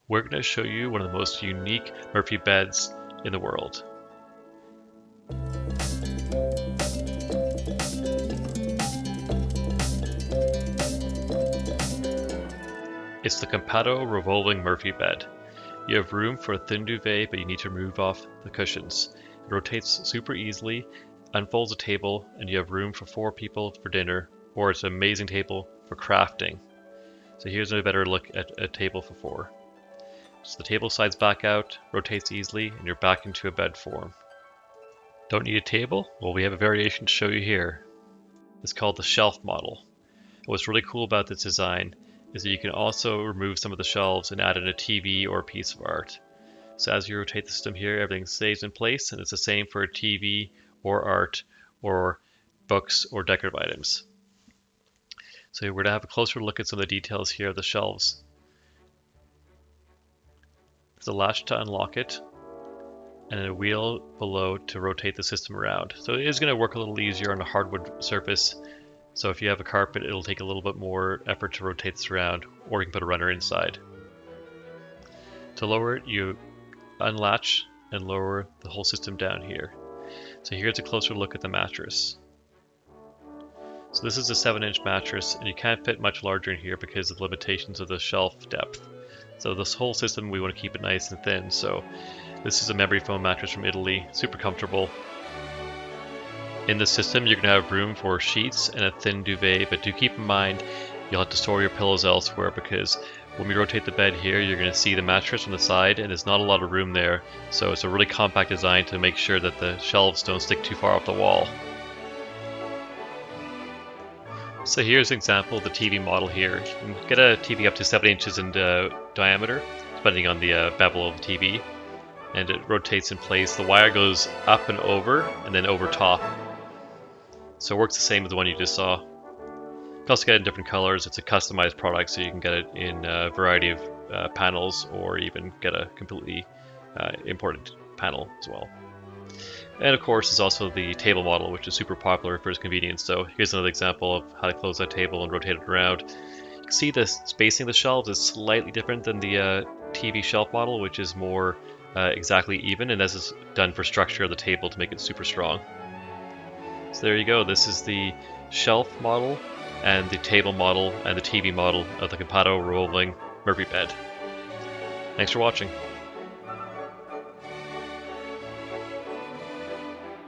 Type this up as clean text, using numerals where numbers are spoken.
We're going to show you one of the most unique Murphy beds in the world. It's the Compatto Revolving Murphy bed. You have room for a thin duvet, but you need to remove off the cushions. It rotates super easily, unfolds a table, and you have room for 4 people for dinner, or it's an amazing table for crafting. So here's a better look at a table for 4. So the table slides back out, rotates easily, and you're back into a bed form. Don't need a table? Well, we have a variation to show you here. It's called the shelf model. What's really cool about this design is that you can also remove some of the shelves and add in a TV or a piece of art. So as you rotate the system here, everything stays in place, and it's the same for a TV or art or books or decorative items. So we're going to have a closer look at some of the details here of the shelves. There's a latch to unlock it, and a wheel below to rotate the system around. So it is going to work a little easier on a hardwood surface. So if you have a carpet, it'll take a little bit more effort to rotate this around, or you can put a runner inside. To lower it, you unlatch and lower the whole system down here. So here's a closer look at the mattress. So this is a 7-inch mattress, and you can't fit much larger in here because of the limitations of the shelf depth. So this whole system, we want to keep it nice and thin. So this is a memory foam mattress from Italy, super comfortable. In the system, you're going to have room for sheets and a thin duvet, but do keep in mind you'll have to store your pillows elsewhere, because when we rotate the bed here, you're going to see the mattress on the side, and there's not a lot of room there. So it's a really compact design to make sure that the shelves don't stick too far off the wall. So here's an example of the TV model here. You can get a TV up to 7 inches in diameter, depending on the bevel of the TV, and it rotates in place. The wire goes up and over, and then over top. So it works the same as the one you just saw. You can also get it in different colors. It's a customized product, so you can get it in a variety of panels, or even get a completely imported panel as well. And of course, there's also the table model, which is super popular for its convenience. So here's another example of how to close that table and rotate it around. You can see the spacing of the shelves is slightly different than the TV shelf model, which is more exactly even, and this is done for structure of the table to make it super strong. So there you go. This is the shelf model and the table model and the TV model of the Compatto Revolving Murphy bed. Thanks for watching.